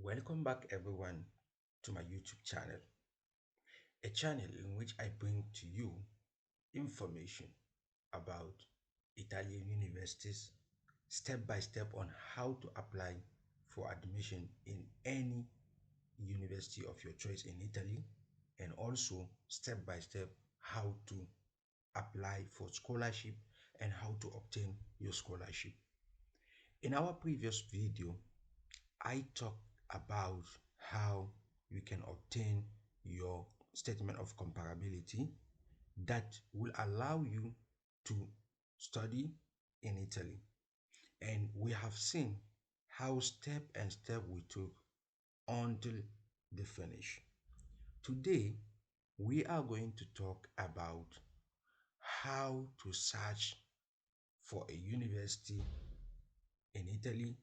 Welcome back, everyone, to my YouTube channel, a channel in which I bring to you information about Italian universities, step by step on how to apply for admission in any university of your choice in Italy, and also step by step how to apply for scholarship and how to obtain your scholarship. In our previous video, I talked about how you can obtain your statement of comparability that will allow you to study in Italy. And we have seen how step and step we took until the finish. Today, we are going to talk about how to search for a university in Italy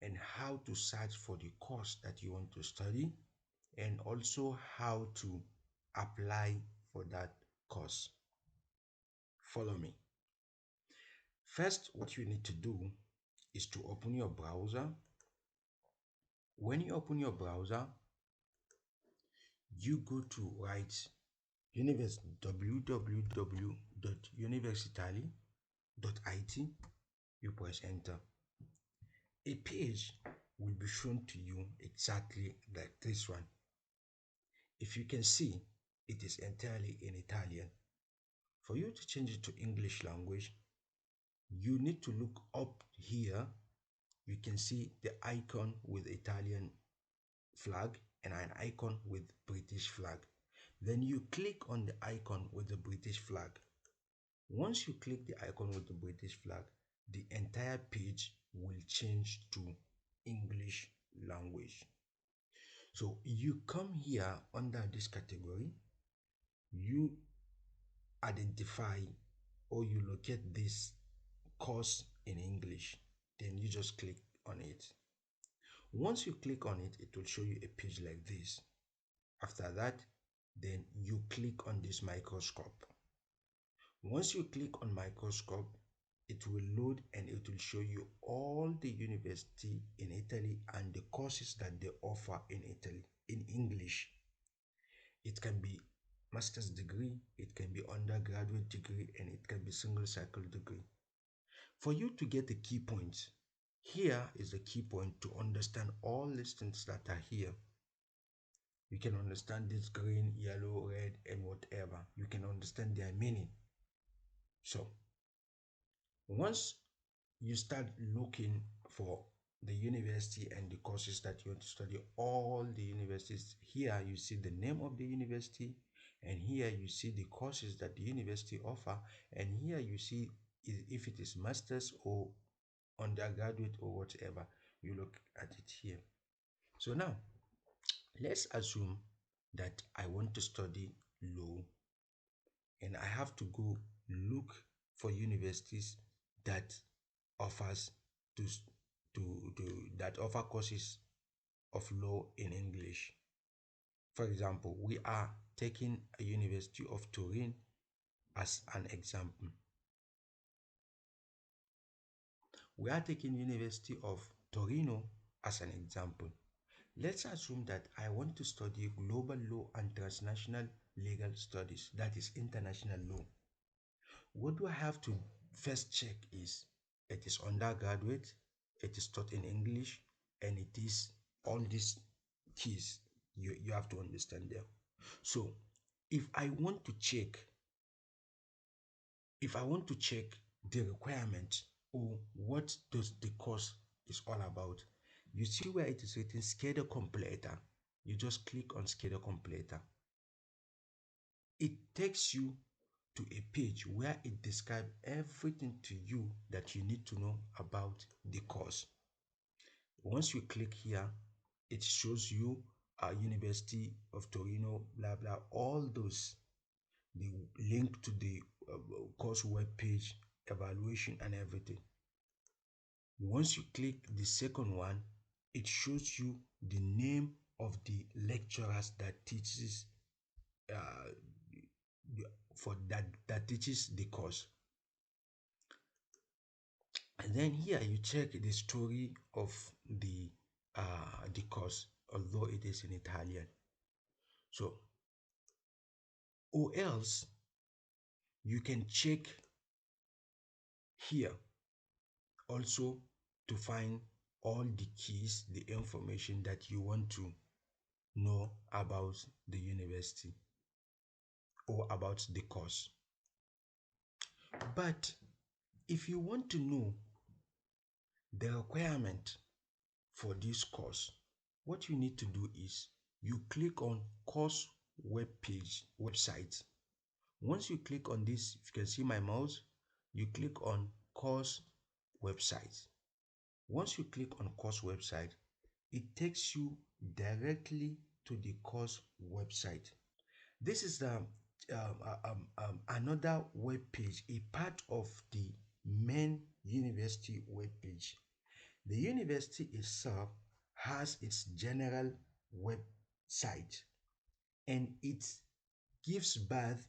and how to search for the course that you want to study and also how to apply for that course. Follow me. First, what you need to do is to open your browser. When you open your browser, you go to write www.universitali.it. You press enter. A page will be shown to you exactly like this one. If you can see, it is entirely in Italian. For you to change it to English language, you need to look up here. You can see the icon with Italian flag and an icon with British flag. Then you click on the icon with the British flag. Once you click the icon with the British flag, the entire page will change to English language. So you come here under this category, you identify or you locate this course in English, then you just click on it. Once you click on it, it will show you a page like this. After that, then you click on this microscope. Once you click on microscope, it will load and it will show you all the university in Italy and the courses that they offer in Italy in English. It can be master's degree, it can be undergraduate degree, and it can be single cycle degree. For you to get the key points, here is the key point to understand all these things that are here. You can understand this green, yellow, red, and whatever. You can understand their meaning. So, once you start looking for the university and the courses that you want to study, all the universities, here you see the name of the university, and here you see the courses that the university offer, and here you see if it is master's or undergraduate or whatever. You look at it here. So now let's assume that I want to study law and I have to go look for universities that offers to, that offer courses of law in English. For example, we are taking a University of Turin as an example. We are taking University of Torino as an example. Let's assume that I want to study global law and transnational legal studies, that is international law. What do I have to first check is it is undergraduate, it is taught in English, and it is all these keys you have to understand there. So if I want to check, the requirement or what does the course is all about, you see where it is written schedule completer. You just click on schedule completer. It takes you to a page where it describes everything to you that you need to know about the course. Once you click here, it shows you University of Torino, blah blah, all those, the link to the course web page, evaluation and everything. Once you click the second one, it shows you the name of the lecturers that teaches for that teaches the course. And then here you check the story of the course, although it is in Italian. So, or else you can check here also to find all the keys, the information that you want to know about the university or about the course. But if you want to know the requirement for this course, what you need to do is you click on course web page website. Once you click on this, if you can see my mouse, you click on course website. Once you click on course website, it takes you directly to the course website. This is another web page, a part of the main university web page. The university itself has its general website, and it gives birth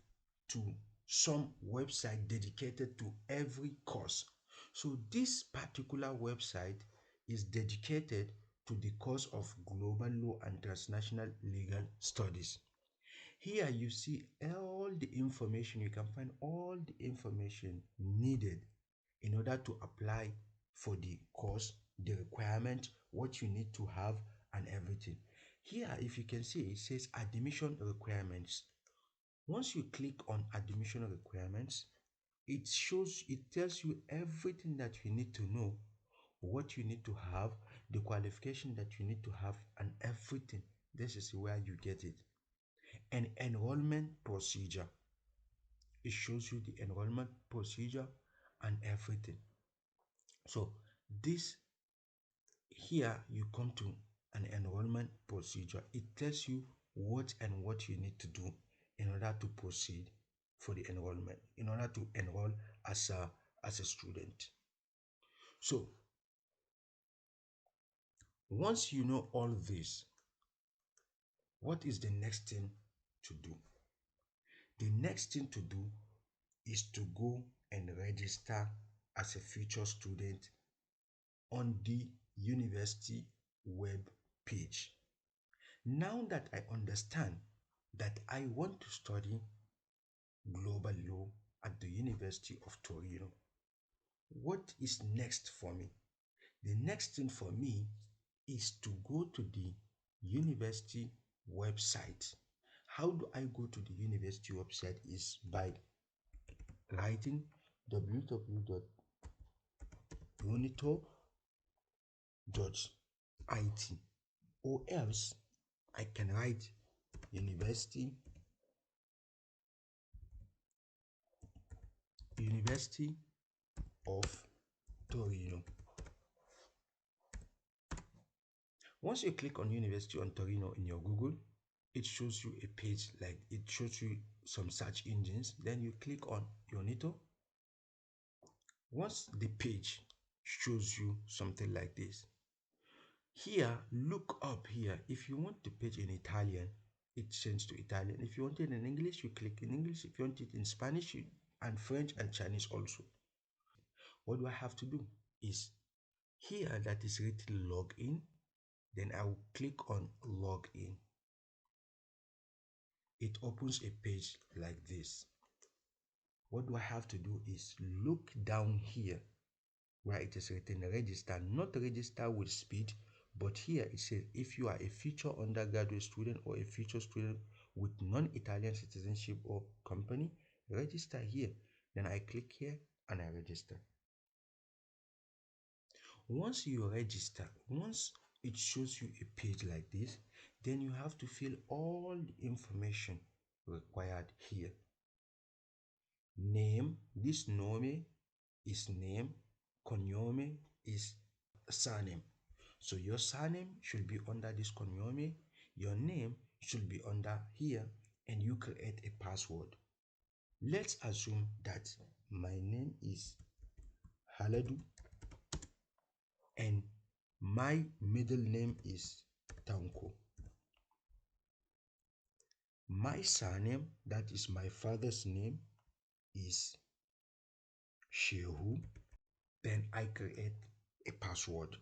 to some website dedicated to every course. So this particular website is dedicated to the course of Global Law and Transnational Legal Studies. Here you see all the information, you can find all the information needed in order to apply for the course, the requirement, what you need to have, and everything. Here, if you can see, it says admission requirements. Once you click on admission requirements, it tells you everything that you need to know, what you need to have, the qualification that you need to have, and everything. This is where you get it. An enrollment procedure. It shows you the enrollment procedure and everything. So this here you come to an enrollment procedure. It tells you what you need to do in order to proceed for the enrollment, in order to enroll as a student. So once you know all this, what is the next thing to do? The next thing to do is to go and register as a future student on the university web page. Now that I understand that I want to study global law at the University of Torino, what is next for me? The next thing for me is to go to the university website. How do I go to the university website? Is by writing www.unitor.it, or else I can write University of Torino. Once you click on University of Torino in your Google, it shows you a page, like it shows you some search engines. Then you click on Unitor. Once the page shows you something like this, here look up here. If you want the page in Italian, it changes to Italian. If you want it in English, you click in English. If you want it in Spanish and French and Chinese also. What do I have to do is here that is written login. Then I will click on login. It opens a page like this. What do I have to do is look down here where it is written register, not register with speed, but here it says if you are a future undergraduate student or a future student with non-Italian citizenship or company, register here. Then I click here and I register. Once you register, once it shows you a page like this, then you have to fill all the information required here. Name, this nome is name, cognome is surname. So your surname should be under this cognome, your name should be under here, and you create a password. Let's assume that my name is Haladu and my middle name is Tanko. My surname, that is my father's name, is Shehu. Then I create a password.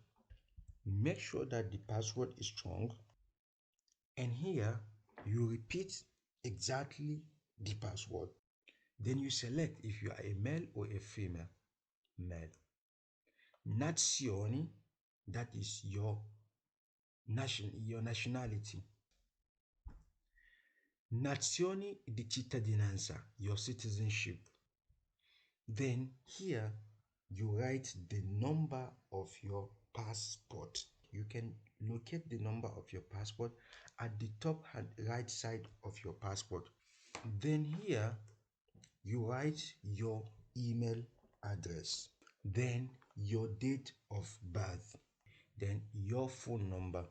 Make sure that the password is strong, and here you repeat exactly the password. Then you select if you are a male or a female. Male. Nazione, that is your nationality. Nazione di cittadinanza, your citizenship. Then here you write the number of your passport. You can locate the number of your passport at the top right side of your passport. Then here you write your email address, then your date of birth, then your phone number.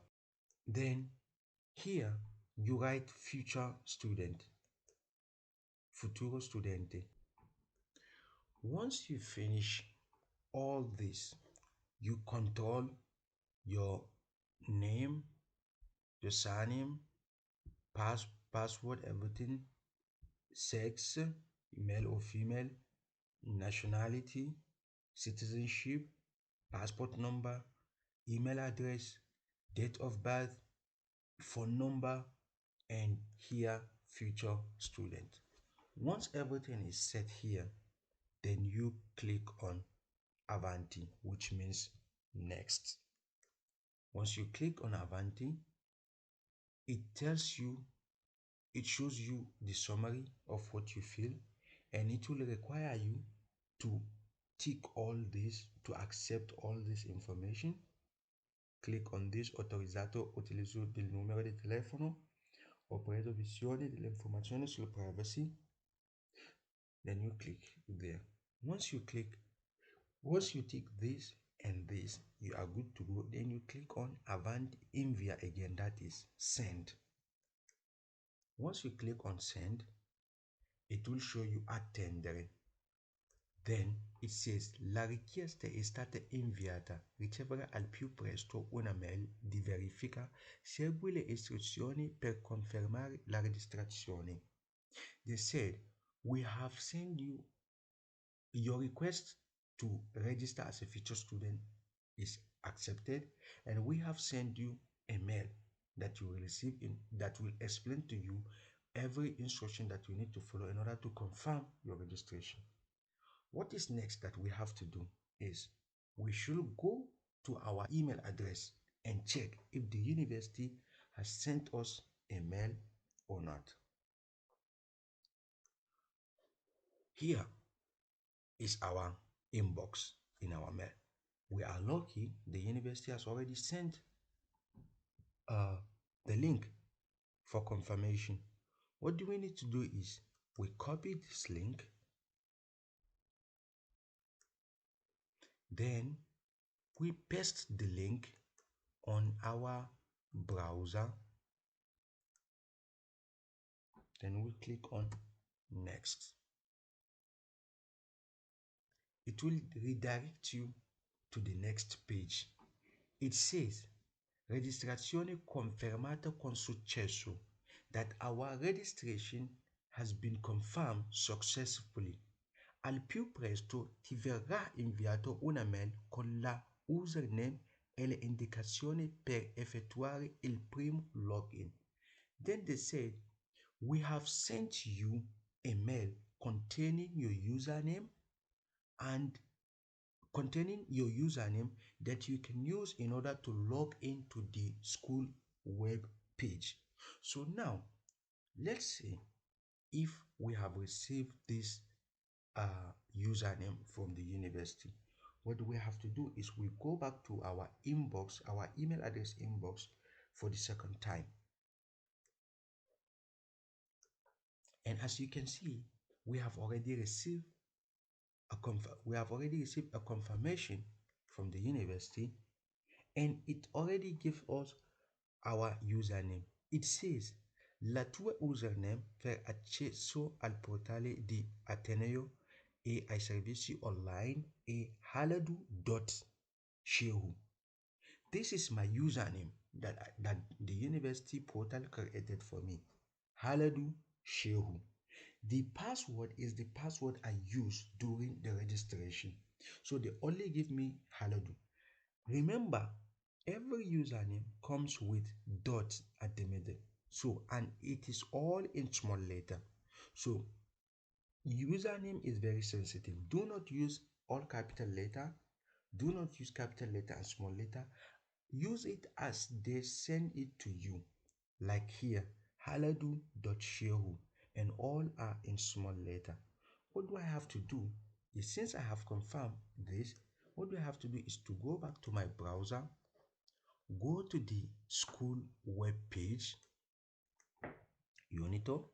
Then here you write future student, futuro studente. Once you finish all this, you control your name, your surname, password, everything, sex, male or female, nationality, citizenship, passport number, email address, date of birth, phone number, and here future student. Once everything is set here, then you click on Avanti, which means next. Once you click on Avanti, it shows you the summary of what you feel, and it will require you to tick all this to accept all this information. Click on this: autorizzato utilizzo del numero di telefono, ho preso visione delle informazioni sulla privacy. Then you click there. Once you tick this and this, you are good to go. Then you click on Avanti Invia again, that is send. Once you click on send, it will show you attendere. Then it says la richiesta è stata inviata, riceverà al più presto una mail di verifica, segui le istruzioni per confermare la registrazione. They said, we have sent you your request to register as a future student is accepted, and we have sent you a mail that you will receive that will explain to you every instruction that you need to follow in order to confirm your registration. What is next that we have to do is we should go to our email address and check if the university has sent us a mail or not. Here is our inbox in our mail. We are lucky the university has already sent the link for confirmation. What do we need to do is we copy this link, then we paste the link on our browser, then we click on next. It will redirect you to the next page. It says registrazione confermata con successo, that our registration has been confirmed successfully. Al più presto ti verrà inviato una mail con la username e le indicazioni per effettuare il primo login. Then they said, we have sent you a mail containing your username that you can use in order to log into the school web page. So now, let's see if we have received this username from the university. What we have to do is we go back to our inbox, our email address inbox, for the second time. And as you can see, we have already received a confirmation from the university, and it already gives us our username. It says la tua username per accesso al portale di Ateneo e ai servizi online è haladu.shehu. This is my username that the university portal created for me, Haladu Shehu. The password is the password I used during the registration. So they only give me Haladu. Remember, Every username comes with dot at the middle. So, and it is all in small letter. So, username is very sensitive. Do not use all capital letter. Do not use capital letter and small letter. Use it as they send it to you. Like here, haladu.shehu, and all are in small letter. What do I have to do is, since I have confirmed this, what do I have to do is to go back to my browser, go to the school web page, Unito,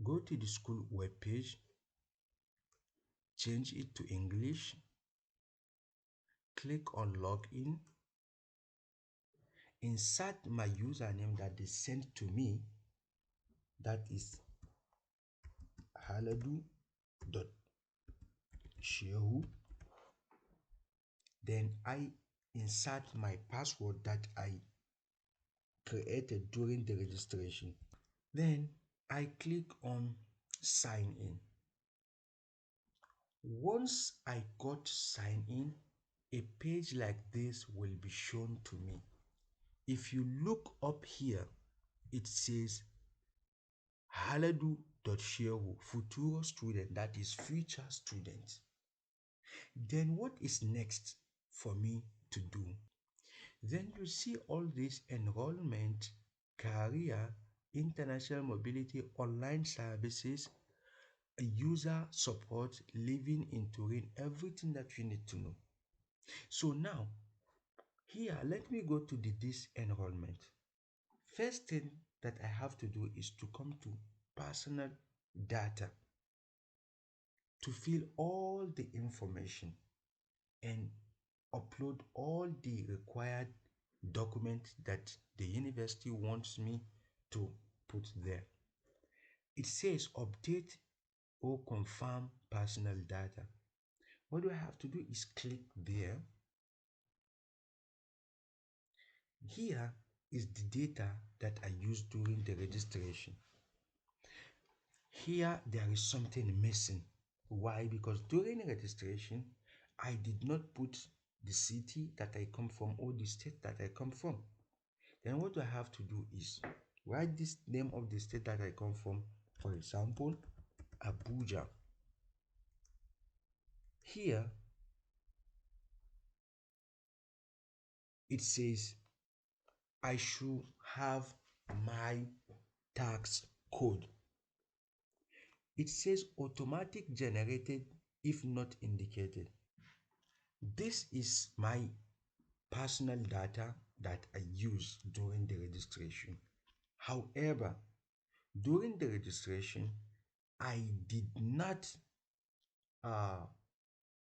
go to the school web page, change it to English, click on login, insert my username that they sent to me, that is haladu.shehu. Then I insert my password that I created during the registration. Then I click on sign in. Once I got sign in, a page like this will be shown to me. If you look up here, it says haladu.shehu futuro student, that is future student. Then what is next for me to do? Then you see all this enrollment, career, international mobility, online services, user support, living in Turin, everything that you need to know. So now, here, let me go to the disenrollment. First thing that I have to do is to come to personal data to fill all the information and upload all the required documents that the university wants me to put there. It says update or confirm personal data. What do I have to do is click there. Here is the data that I used during the registration. Here there is something missing. Why? Because during registration, I did not put the city that I come from or the state that I come from. Then what I have to do is write this name of the state that I come from. For example, Abuja. Here it says I should have my tax code. It says automatic generated if not indicated. This is my personal data that I use during the registration. However, during the registration, I did not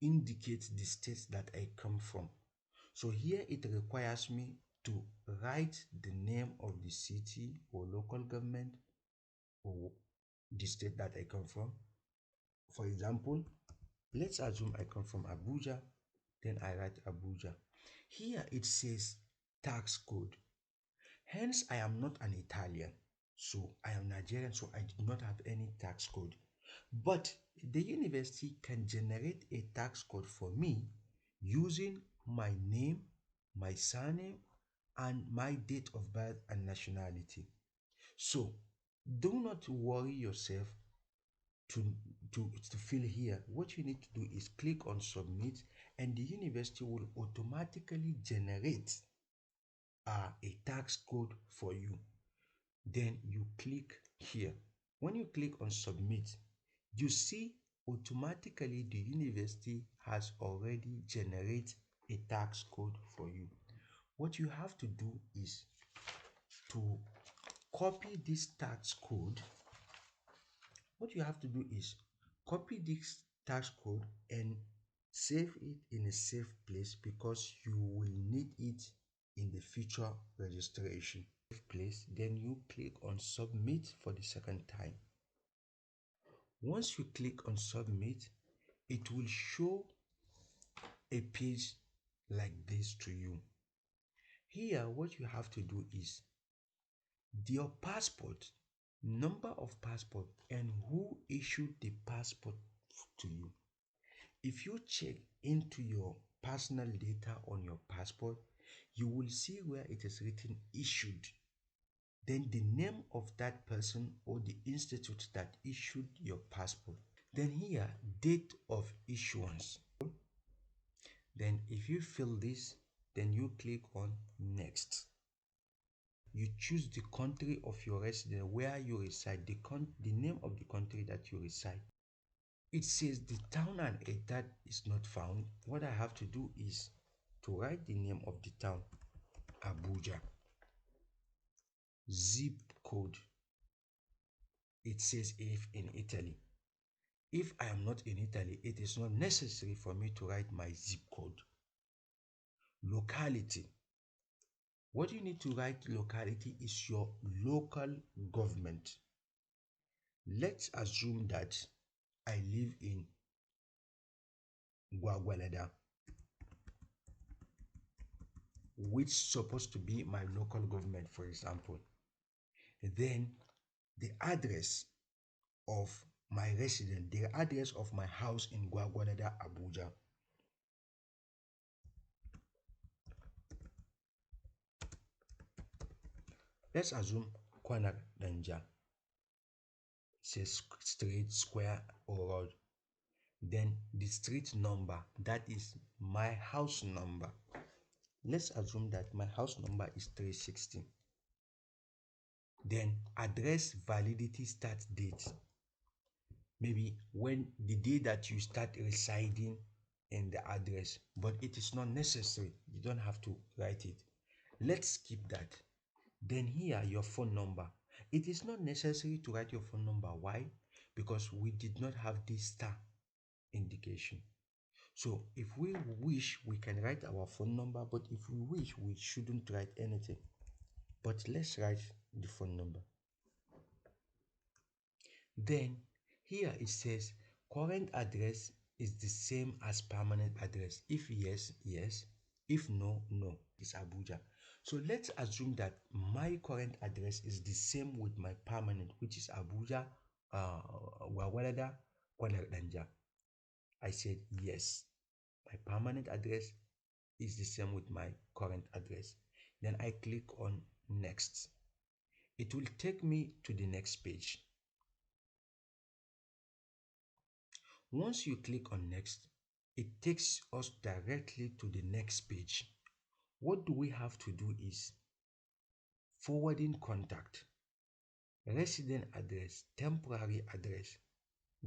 indicate the states that I come from. So here it requires me to write the name of the city or local government or the state that I come from. For example, let's assume I come from Abuja, then I write Abuja. Here it says tax code. Hence, I am not an Italian. So I am Nigerian, so I did not have any tax code. But the university can generate a tax code for me using my name, my surname, and my date of birth and nationality. So do not worry yourself to, to fill here. What you need to do is click on submit, and the university will automatically generate a tax code for you. Then you click here. When you click on submit, you see automatically the university has already generated a tax code for you. What you have to do is to copy this tax code. What you have to do is copy this tax code and save it in a safe place, because you will need it in the future registration. Place, then you click on submit for the second time. Once you click on submit, it will show a page like this to you. Here, what you have to do is your passport, number of passport, and who issued the passport to you. If you check into your personal data on your passport, you will see where it is written issued, then the name of that person or the institute that issued your passport. Then here, date of issuance. Then if you fill this, then you click on next. You choose the country of your residence where you reside, the name of the country that you reside. It says the town and that is not found. What I have to do is to write the name of the town, Abuja. Zip code. It says if in Italy. If I am not in Italy, it is not necessary for me to write my zip code. Locality. What you need to write locality is your local government. Let's assume that I live in Gwagwalada, which is supposed to be my local government, for example. Then the address of my residence, the address of my house in Gwagwalada, Abuja. Let's assume Kwanak Danja. Says street, square, or road. Then the street number, that is my house number. Let's assume that my house number is 360. Then address validity start date. Maybe when the day that you start residing in the address, but it is not necessary. You don't have to write it. Let's skip that. Then here, your phone number. It is not necessary to write your phone number. Why? Because we did not have this star indication. So if we wish, we can write our phone number, but if we wish, we shouldn't write anything. But let's write the phone number. Then here it says current address is the same as permanent address. If yes, yes. If no, no. It's Abuja. So let's assume that my current address is the same with my permanent, which is Abuja, Gwagwalada, Kwanardanja. I said yes. My permanent address is the same with my current address. Then I click on next. It will take me to the next page. Once you click on next, it takes us directly to the next page. What do we have to do is forwarding contact, resident address, temporary address,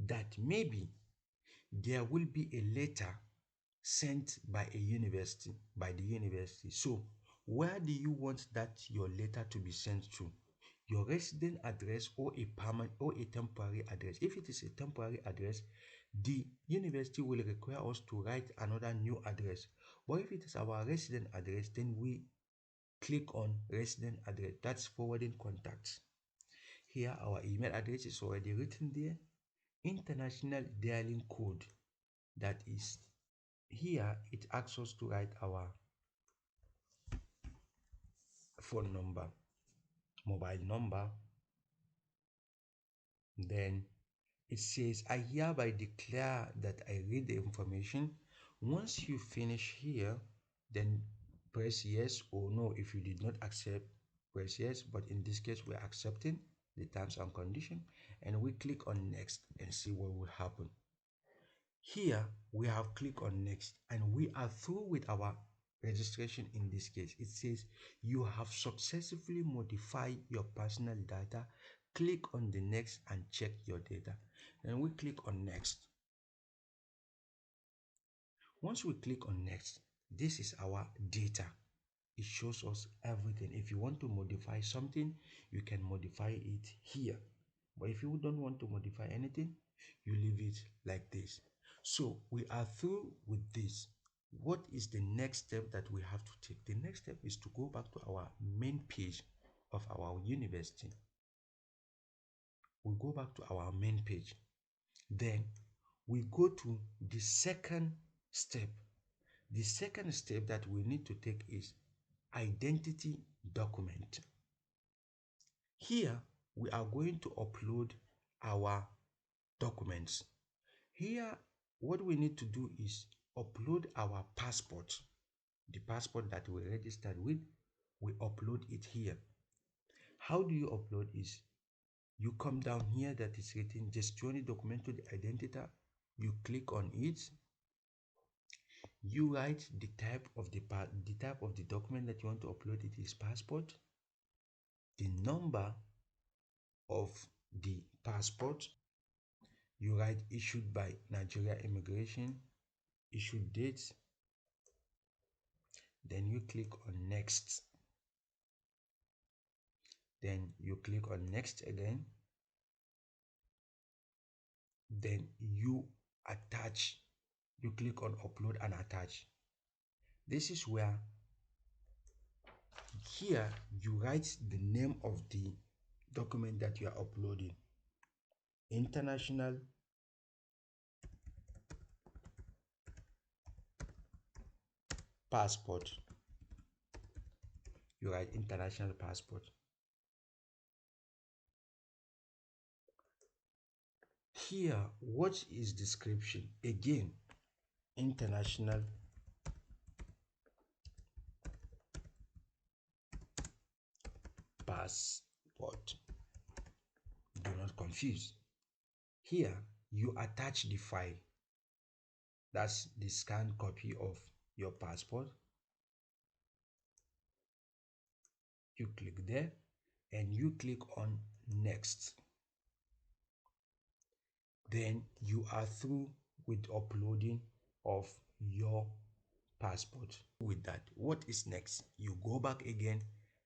that maybe there will be a letter sent by the university. So where do you want that your letter to be sent to? Your resident address or a permanent or a temporary address? If it is a temporary address, the university will require us to write another new address. But if it is our resident address, then we click on resident address. That's forwarding contacts. Here our email address is already written there. International dialing code, that is here, it asks us to write our phone number, mobile number. Then it says I hereby declare that I read the information. Once you finish here, then press yes or no. If you did not accept, press yes, but in this case we're accepting the terms and condition, and we click on next and see what will happen. Here we have clicked on next and we are through with our registration. In this case, it says you have successfully modified your personal data. Click on the next and check your data, and we click on next. Once we click on next, this is our data. It shows us everything. If you want to modify something, you can modify it here, but if you don't want to modify anything, you leave it like this. So we are through with this. What is the next step that we have to take? The next step is to go back to our main page of our university. We go back to our main page. Then we go to the second step. The second step that we need to take is identity document. Here we are going to upload our documents. Here what we need to do is upload our passport, the passport that we registered with, we upload it here. How do you upload is you come down here that is written Gestione Documento di Identità. You click on it. You write the type of the document that you want to upload. It is passport. The number of the passport. You write issued by Nigeria Immigration, issued date. Then you click on next. Then you click on next again. Then you attach. You click on upload and attach. This is where here you write the name of the document that you are uploading. International passport. You write international passport. Here, what is description? Again, international passport. Do not confuse. Here, you attach the file. That's the scanned copy of your passport. You click there and you click on next. Then you are through with uploading of your passport. With that, what is next? You go back again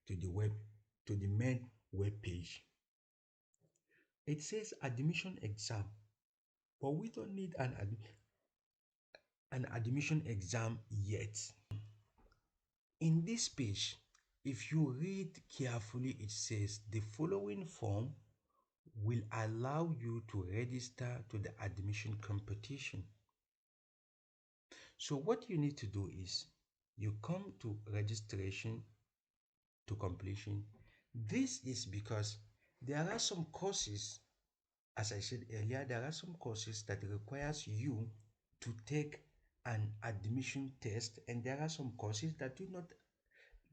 to the main web page. It says admission exam, but we don't need an admission exam yet. In this page, if you read carefully, it says the following form will allow you to register to the admission competition. So what you need to do is you come to registration to completion. This is because there are some courses, as I said earlier, there are some courses that requires you to take an admission test, and there are some courses that do not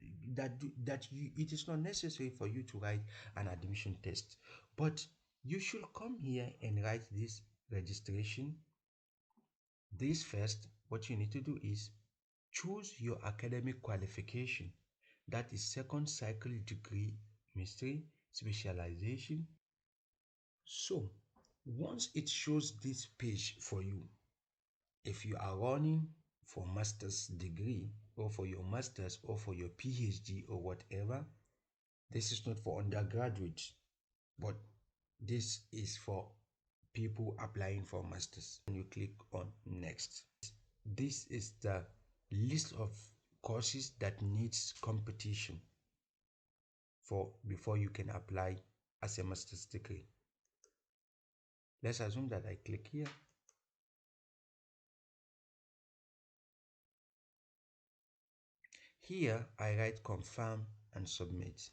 it is not necessary for you to write an admission test. But you should come here and write this registration. This first, what you need to do is choose your academic qualification. That is second cycle degree, mystery, specialization. So once it shows this page for you, if you are running for master's degree or for your master's or for your PhD or whatever, this is not for undergraduates, but this is for people applying for masters. And you click on next. This is the list of courses that needs competition for before you can apply as a master's degree. Let's assume that I click here. Here I write confirm and submit.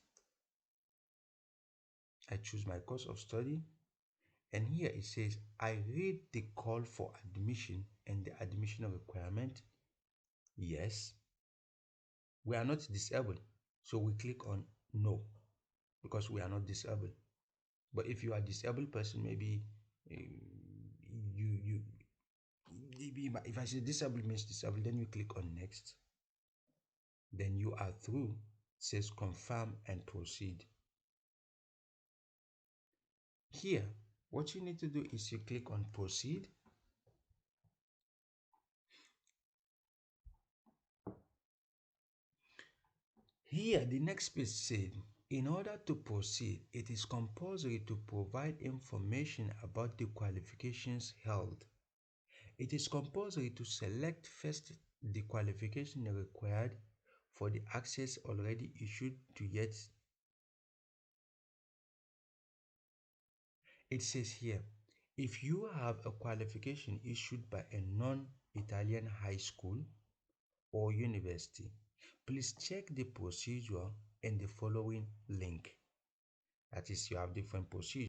I choose my course of study, and here it says I read the call for admission and the admission requirement. Yes. We are not disabled, so we click on no because we are not disabled. But if you are a disabled person, maybe if I say disabled means disabled, then you click on next. Then you are through. It says confirm and proceed. Here, what you need to do is you click on proceed. Here, the next page said, in order to proceed, it is compulsory to provide information about the qualifications held. It is compulsory to select first the qualification required for the access already issued to yet. It says here, if you have a qualification issued by a non-Italian high school or university, please check the procedure in the following link. That is, you have different procedures.